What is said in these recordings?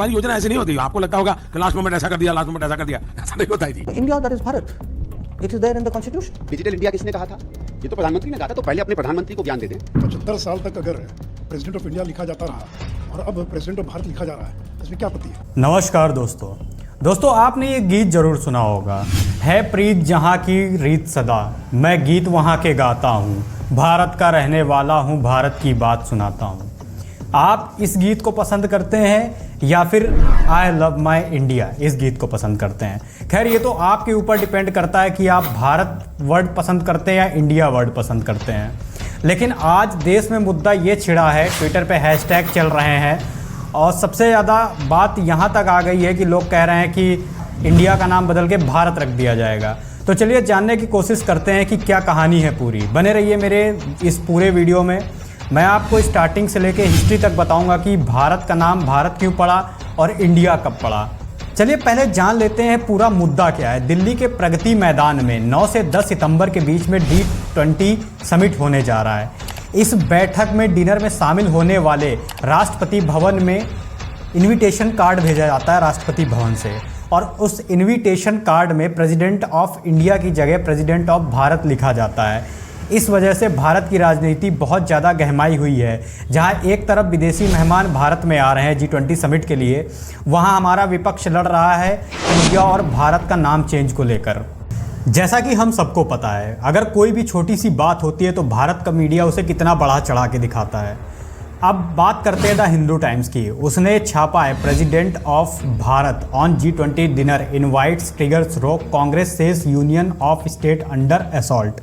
हमारी योजना ऐसे नहीं होती। आपको लगता होगा कि लास्ट मोमेंट ऐसा कर दिया, लास्ट मोमेंट ऐसा कर दिया, ऐसा नहीं होता है। India that is Bharat, it is there in the constitution. Digital India किसने कहा था? ये तो प्रधानमंत्री ने कहा था। तो पहले अपने प्रधानमंत्री को ज्ञान दे दें। 75 साल तक अगर प्रेसिडेंट ऑफ इंडिया लिखा जाता रहा और अब प्रेसिडेंट ऑफ भारत लिखा जा रहा है, इसमें क्या आपत्ति है? नमस्कार दोस्तों, आपने ये गीत जरूर सुना होगा, है प्रीत जहाँ की रीत सदा, मैं गीत वहाँ के गाता हूँ, भारत का रहने वाला हूँ, भारत की बात सुनाता हूँ। आप इस गीत को पसंद करते हैं या फिर आई लव माई इंडिया इस गीत को पसंद करते हैं? खैर, ये तो आपके ऊपर डिपेंड करता है कि आप भारत वर्ड पसंद करते हैं या इंडिया वर्ड पसंद करते हैं। लेकिन आज देश में मुद्दा ये छिड़ा है, ट्विटर पे हैशटैग चल रहे हैं और सबसे ज़्यादा बात यहाँ तक आ गई है कि लोग कह रहे हैं कि इंडिया का नाम बदल के भारत रख दिया जाएगा। तो चलिए जानने की कोशिश करते हैं कि क्या कहानी है पूरी। बने रहिए मेरे इस पूरे वीडियो में। मैं आपको स्टार्टिंग से लेके हिस्ट्री तक बताऊंगा कि भारत का नाम भारत क्यों पड़ा और इंडिया कब पड़ा। चलिए पहले जान लेते हैं पूरा मुद्दा क्या है। दिल्ली के प्रगति मैदान में 9 से 10 सितंबर के बीच में G20 समिट होने जा रहा है। इस बैठक में डिनर में शामिल होने वाले राष्ट्रपति भवन में इनविटेशन कार्ड भेजा जाता है राष्ट्रपति भवन से, और उस इनविटेशन कार्ड में प्रेसिडेंट ऑफ इंडिया की जगह प्रेसिडेंट ऑफ भारत लिखा जाता है। इस वजह से भारत की राजनीति बहुत ज़्यादा गहमाई हुई है। जहां एक तरफ विदेशी मेहमान भारत में आ रहे हैं G20 समिट के लिए, वहां हमारा विपक्ष लड़ रहा है इंडिया और भारत का नाम चेंज को लेकर। जैसा कि हम सबको पता है, अगर कोई भी छोटी सी बात होती है तो भारत का मीडिया उसे कितना बढ़ा चढ़ा के दिखाता है। अब बात करते हैं द हिंदू टाइम्स की। उसने छापा है, president of Bharat on G20 dinner invites triggers row, Congress says union of state under assault.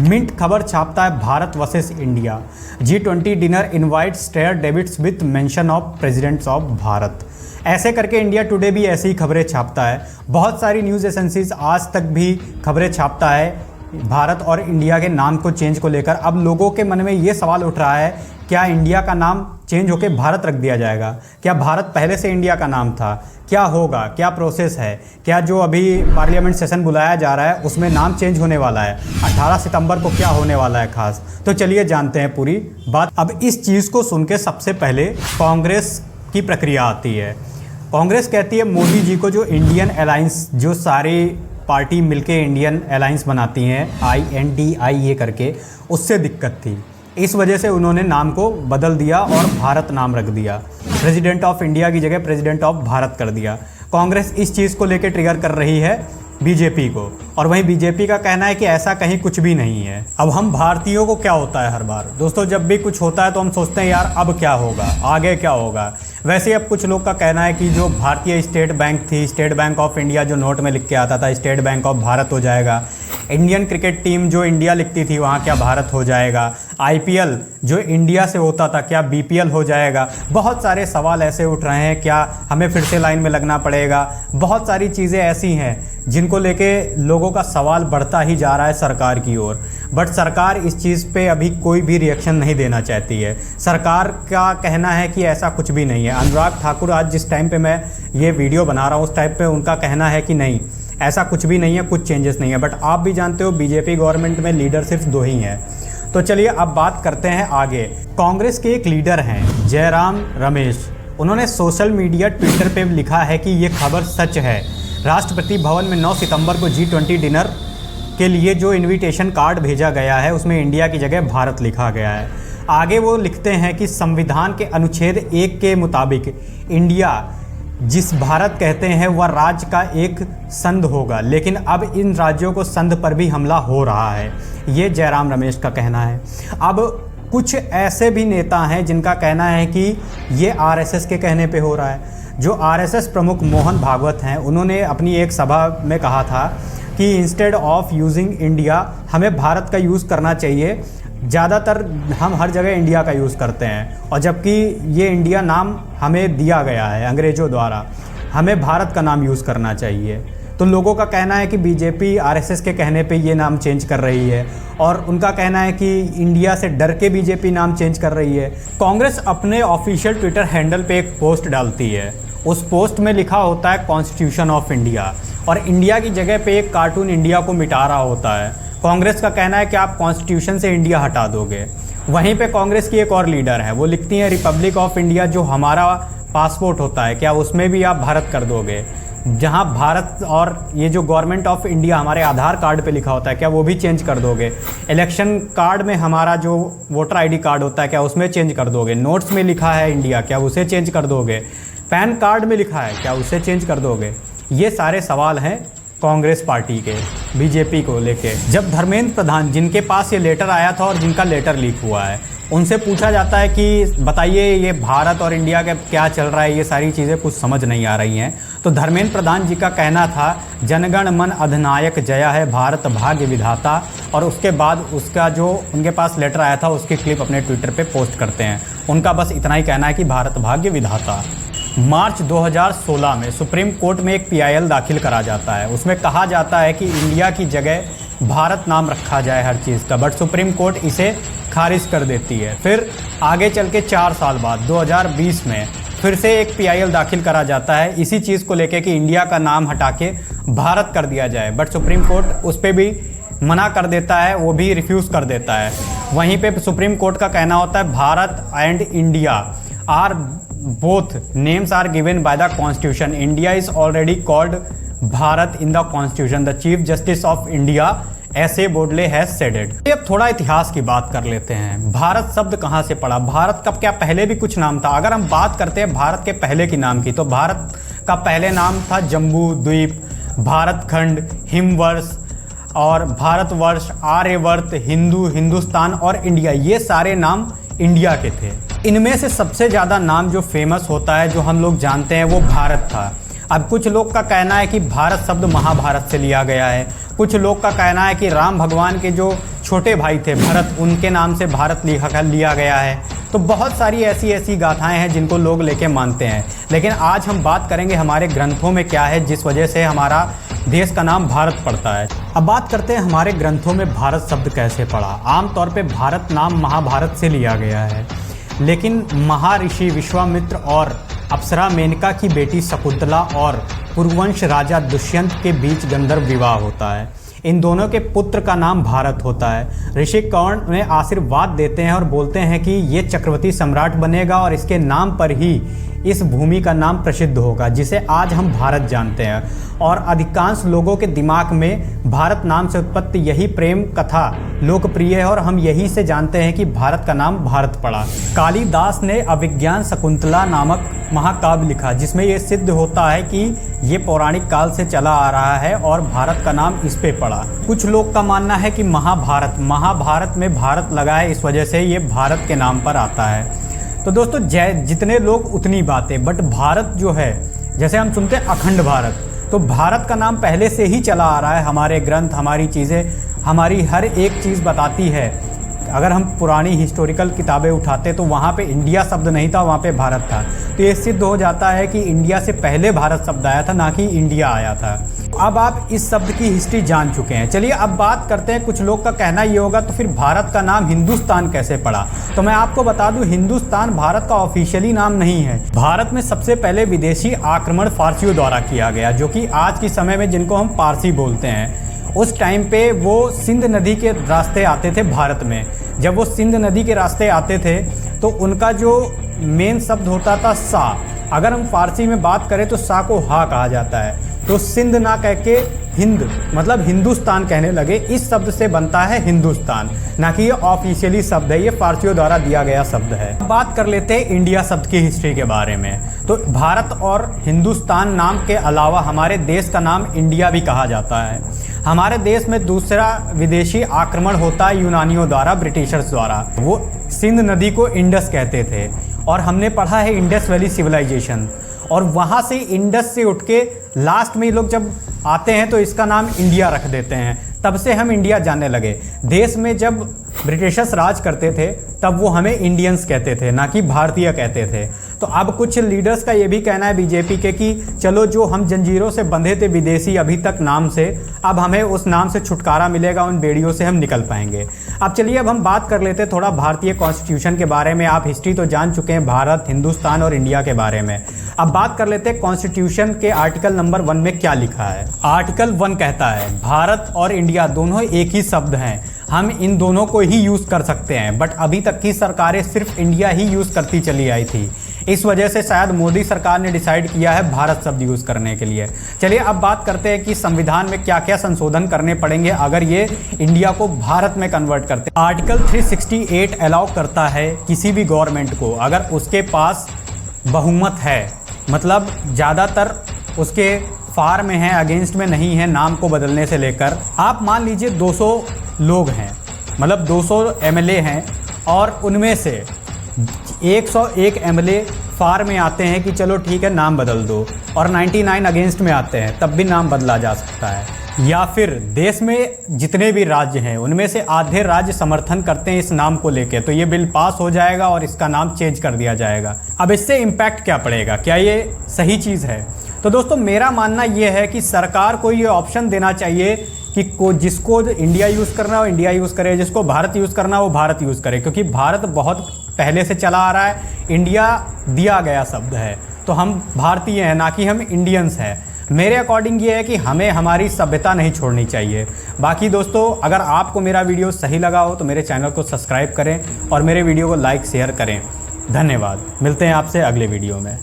Mint खबर छापता है, Bharat versus India, G20 dinner invites stir debates with mention of presidents of Bharat. ऐसे करके इंडिया टुडे भी ऐसी ही खबरें छापता है। बहुत सारी न्यूज़ एजेंसीज आज तक भी खबरें छापता है भारत और इंडिया के नाम को चेंज को लेकर। अब लोगों के मन में ये सवाल उठ रहा है, क्या इंडिया का नाम चेंज होकर भारत रख दिया जाएगा? क्या भारत पहले से इंडिया का नाम था? क्या होगा? क्या प्रोसेस है? क्या जो अभी पार्लियामेंट सेशन बुलाया जा रहा है उसमें नाम चेंज होने वाला है? 18 सितंबर को क्या होने वाला है खास? तो चलिए जानते हैं पूरी बात। अब इस चीज़ को सुन के सबसे पहले कांग्रेस की प्रक्रिया आती है। कांग्रेस कहती है मोदी जी को जो इंडियन अलायंस, जो सारी पार्टी मिलके इंडियन अलायंस बनाती हैं INDI ये करके, उससे दिक्कत थी। इस वजह से उन्होंने नाम को बदल दिया और भारत नाम रख दिया। प्रेसिडेंट ऑफ इंडिया की जगह प्रेसिडेंट ऑफ भारत कर दिया। कांग्रेस इस चीज़ को लेकर ट्रिगर कर रही है बीजेपी को, और वहीं बीजेपी का कहना है कि ऐसा कहीं कुछ भी नहीं है। अब हम भारतीयों को क्या होता है हर बार दोस्तों, जब भी कुछ होता है तो हम सोचते हैं यार अब क्या होगा, आगे क्या होगा। वैसे अब कुछ लोग का कहना है कि जो भारतीय स्टेट बैंक थी, स्टेट बैंक ऑफ इंडिया जो नोट में लिख के आता था, स्टेट बैंक ऑफ भारत हो जाएगा। इंडियन क्रिकेट टीम जो इंडिया लिखती थी वहाँ क्या भारत हो जाएगा? IPL जो इंडिया से होता था क्या BPL हो जाएगा? बहुत सारे सवाल ऐसे उठ रहे हैं, क्या हमें फिर से लाइन में लगना पड़ेगा? बहुत सारी चीज़ें ऐसी हैं जिनको लेके लोगों का सवाल बढ़ता ही जा रहा है सरकार की ओर। बट सरकार इस चीज़ पे अभी कोई भी रिएक्शन नहीं देना चाहती है। सरकार का कहना है कि ऐसा कुछ भी नहीं है। अनुराग ठाकुर आज जिस टाइम पे मैं ये वीडियो बना रहा हूँ उस टाइम पे उनका कहना है कि नहीं, ऐसा कुछ भी नहीं है, कुछ चेंजेस नहीं है। बट आप भी जानते हो बीजेपी गवर्नमेंट में लीडर सिर्फ 2 ही हैं। तो चलिए अब बात करते हैं आगे। कांग्रेस के एक लीडर हैं जयराम रमेश, उन्होंने सोशल मीडिया ट्विटर पे लिखा है कि ये खबर सच है। राष्ट्रपति भवन में 9 सितंबर को G20 डिनर के लिए जो इनविटेशन कार्ड भेजा गया है उसमें इंडिया की जगह भारत लिखा गया है। आगे वो लिखते हैं कि संविधान के अनुच्छेद 1 के मुताबिक इंडिया जिस भारत कहते हैं वह राज्य का एक संघ होगा, लेकिन अब इन राज्यों को संघ पर भी हमला हो रहा है। ये जयराम रमेश का कहना है। अब कुछ ऐसे भी नेता हैं जिनका कहना है कि ये RSS के कहने पे हो रहा है। जो RSS प्रमुख मोहन भागवत हैं, उन्होंने अपनी एक सभा में कहा था कि इंस्टेड ऑफ यूजिंग इंडिया, हमें भारत का यूज़ करना चाहिए। ज़्यादातर हम हर जगह इंडिया का यूज़ करते हैं, और जबकि ये इंडिया नाम हमें दिया गया है अंग्रेज़ों द्वारा, हमें भारत का नाम यूज़ करना चाहिए। तो लोगों का कहना है कि बीजेपी RSS के कहने पे ये नाम चेंज कर रही है, और उनका कहना है कि इंडिया से डर के बीजेपी नाम चेंज कर रही है। कांग्रेस अपने ऑफिशियल ट्विटर हैंडल पे एक पोस्ट डालती है। उस पोस्ट में लिखा होता है कॉन्स्टिट्यूशन ऑफ इंडिया, और इंडिया की जगह पे एक कार्टून इंडिया को मिटा रहा होता है। कांग्रेस का कहना है कि आप कॉन्स्टिट्यूशन से इंडिया हटा दोगे। वहीं पे कांग्रेस की एक और लीडर है, वो लिखती हैं रिपब्लिक ऑफ इंडिया जो हमारा पासपोर्ट होता है, क्या उसमें भी आप भारत कर दोगे? जहां भारत और ये जो गवर्नमेंट ऑफ इंडिया हमारे आधार कार्ड पे लिखा होता है, क्या वो भी चेंज कर दोगे? इलेक्शन कार्ड में हमारा जो वोटर आईडी कार्ड होता है, क्या उसमें चेंज कर दोगे? नोट्स में लिखा है इंडिया, क्या उसे चेंज कर दोगे? पैन कार्ड में लिखा है, क्या उसे चेंज कर दोगे? ये सारे सवाल हैं कांग्रेस पार्टी के, बीजेपी को लेके। जब धर्मेंद्र प्रधान, जिनके पास ये लेटर आया था और जिनका लेटर लीक हुआ है, उनसे पूछा जाता है कि बताइए ये भारत और इंडिया का क्या चल रहा है, ये सारी चीज़ें कुछ समझ नहीं आ रही हैं। तो धर्मेंद्र प्रधान जी का कहना था जनगण मन अधिनायक जया है भारत भाग्य विधाता, और उसके बाद उसका जो उनके पास लेटर आया था उसकी क्लिप अपने ट्विटर पे पोस्ट करते हैं। उनका बस इतना ही कहना है कि भारत भाग्य विधाता। मार्च 2016 में सुप्रीम कोर्ट में एक PIL दाखिल करा जाता है। उसमें कहा जाता है कि इंडिया की जगह भारत नाम रखा जाए हर चीज़ का, बट सुप्रीम कोर्ट इसे खारिज कर देती है। फिर आगे चल के 4 साल बाद 2020 में फिर से एक PIL दाखिल करा जाता है इसी चीज़ को लेके कि इंडिया का नाम हटा के भारत कर दिया जाए, बट सुप्रीम कोर्ट उस पर भी मना कर देता है, वो भी रिफ्यूज़ कर देता है। वहीं पे सुप्रीम कोर्ट का कहना होता है Bharat and India are both names are given by the constitution, India is already called Bharat in the constitution, the chief justice of India ऐसे बोडले हैज सेड इट। अब थोड़ा इतिहास की बात कर लेते हैं। भारत शब्द कहाँ से पड़ा? भारत का क्या पहले भी कुछ नाम था? अगर हम बात करते हैं भारत के पहले की नाम की, तो भारत का पहले नाम था जम्बू द्वीप, भारत खंड, हिमवर्ष और भारतवर्ष, आर्यवर्त, हिंदू, हिंदुस्तान और इंडिया, ये सारे नाम इंडिया के थे। इनमें से सबसे ज़्यादा नाम जो फेमस होता है, जो हम लोग जानते हैं, वो भारत था। अब कुछ लोग का कहना है कि भारत शब्द महाभारत से लिया गया है, कुछ लोग का कहना है कि राम भगवान के जो छोटे भाई थे भरत, उनके नाम से भारत लिया गया है। तो बहुत सारी ऐसी गाथाएं हैं जिनको लोग लेके मानते हैं, लेकिन आज हम बात करेंगे हमारे ग्रंथों में क्या है जिस वजह से हमारा देश का नाम भारत पड़ता है। अब बात करते हैं हमारे ग्रंथों में भारत शब्द कैसे पड़ा। आमतौर पे भारत नाम महाभारत से लिया गया है, लेकिन महर्षि विश्वामित्र और अप्सरा मेनका की बेटी शकुंतला और पुरुवंश राजा दुष्यंत के बीच गंधर्व विवाह होता है। इन दोनों के पुत्र का नाम भारत होता है। ऋषि कर्ण उन्हें आशीर्वाद देते हैं और बोलते हैं कि ये चक्रवर्ती सम्राट बनेगा और इसके नाम पर ही इस भूमि का नाम प्रसिद्ध होगा, जिसे आज हम भारत जानते हैं। और अधिकांश लोगों के दिमाग में भारत नाम से उत्पत्ति यही प्रेम कथा लोकप्रिय है और हम यही से जानते हैं कि भारत का नाम भारत पड़ा। कालिदास ने अभिज्ञान शकुंतला नामक महाकाव्य लिखा, जिसमें ये सिद्ध होता है कि ये पौराणिक काल से चला आ रहा है और भारत का नाम इस पे पड़ा। कुछ लोग का मानना है कि महाभारत में भारत लगा है, इस वजह से ये भारत के नाम पर आता है। तो दोस्तों जितने लोग उतनी बातें, बट भारत जो है, जैसे हम सुनते हैं अखंड भारत, तो भारत का नाम पहले से ही चला आ रहा है। हमारे ग्रंथ, हमारी चीज़ें, हमारी हर एक चीज़ बताती है। अगर हम पुरानी हिस्टोरिकल किताबें उठाते तो वहाँ पे इंडिया शब्द नहीं था, वहाँ पे भारत था। तो ये सिद्ध हो जाता है कि इंडिया से पहले भारत शब्द आया था, ना कि इंडिया आया था। अब आप इस शब्द की हिस्ट्री जान चुके हैं। चलिए अब बात करते हैं, कुछ लोग का कहना ये होगा तो फिर भारत का नाम हिंदुस्तान कैसे पड़ा? तो मैं आपको बता दूं, हिंदुस्तान भारत का ऑफिशियली नाम नहीं है। भारत में सबसे पहले विदेशी आक्रमण फारसियों द्वारा किया गया, जो कि आज के समय में जिनको हम पारसी बोलते हैं। उस टाइम पे वो सिंध नदी के रास्ते आते थे भारत में। जब वो सिंध नदी के रास्ते आते थे तो उनका जो मेन शब्द होता था सा। अगर हम फारसी में बात करें तो सा को हा कहा जाता है, तो सिंध ना कह के हिंद मतलब हिंदुस्तान कहने लगे। इस शब्द से बनता है हिंदुस्तान, ना कि ये ऑफिशियली शब्द है, ये फारसियों द्वारा दिया गया शब्द है। बात कर लेते हैं इंडिया शब्द की हिस्ट्री के बारे में। तो भारत और हिंदुस्तान नाम के अलावा हमारे देश का नाम इंडिया भी कहा जाता है। हमारे देश में दूसरा विदेशी आक्रमण होता है यूनानियों द्वारा, ब्रिटिशर्स द्वारा। वो सिंध नदी को इंडस कहते थे और हमने पढ़ा है इंडस वैली सिविलाइजेशन। और वहाँ से इंडस से उठ के लास्ट में ये लोग जब आते हैं तो इसका नाम इंडिया रख देते हैं। तब से हम इंडिया जानने लगे। देश में जब ब्रिटिशर्स राज करते थे तब वो हमें इंडियंस कहते थे, ना कि भारतीय कहते थे। तो अब कुछ लीडर्स का ये भी कहना है बीजेपी के कि चलो जो हम जंजीरों से बंधे थे विदेशी अभी तक नाम से, अब हमें उस नाम से छुटकारा मिलेगा, उन बेड़ियों से हम निकल पाएंगे। अब चलिए अब हम बात कर लेते हैं थोड़ा भारतीय कॉन्स्टिट्यूशन के बारे में। आप हिस्ट्री तो जान चुके हैं भारत, हिंदुस्तान और इंडिया के बारे में। अब बात कर लेते हैं कॉन्स्टिट्यूशन के आर्टिकल नंबर 1 में क्या लिखा है। आर्टिकल 1 कहता है भारत और इंडिया दोनों एक ही शब्द हैं, हम इन दोनों को ही यूज़ कर सकते हैं। बट अभी तक की सरकारें सिर्फ इंडिया ही यूज़ करती चली आई थी। इस वजह से शायद मोदी सरकार ने डिसाइड किया है भारत शब्द यूज़ करने के लिए। चलिए अब बात करते हैं कि संविधान में क्या क्या संशोधन करने पड़ेंगे अगर ये इंडिया को भारत में कन्वर्ट करते हैं। आर्टिकल 368 अलाउ करता है किसी भी गवर्नमेंट को, अगर उसके पास बहुमत है, मतलब ज़्यादातर उसके फार में है, अगेंस्ट में नहीं है, नाम को बदलने से लेकर, आप मान लीजिए 200 लोग हैं, मतलब 200 एमएलए हैं और उनमें से 101 एमएलए फार में आते हैं कि चलो ठीक है नाम बदल दो, और 99 अगेंस्ट में आते हैं, तब भी नाम बदला जा सकता है। या फिर देश में जितने भी राज्य हैं उनमें से आधे राज्य समर्थन करते हैं इस नाम को लेके, तो ये बिल पास हो जाएगा और इसका नाम चेंज कर दिया जाएगा। अब इससे इम्पैक्ट क्या पड़ेगा, क्या ये सही चीज़ है? तो दोस्तों मेरा मानना ये है कि सरकार को ये ऑप्शन देना चाहिए कि जिसको इंडिया यूज़ करना है वो इंडिया यूज़ करे, जिसको भारत यूज़ करना है वो भारत यूज़ करे, क्योंकि भारत बहुत पहले से चला आ रहा है, इंडिया दिया गया शब्द है, तो हम भारतीय हैं ना कि हम इंडियंस हैं। मेरे अकॉर्डिंग ये है कि हमें हमारी सभ्यता नहीं छोड़नी चाहिए। बाकी दोस्तों अगर आपको मेरा वीडियो सही लगा हो तो मेरे चैनल को सब्सक्राइब करें और मेरे वीडियो को लाइक शेयर करें। धन्यवाद, मिलते हैं आपसे अगले वीडियो में।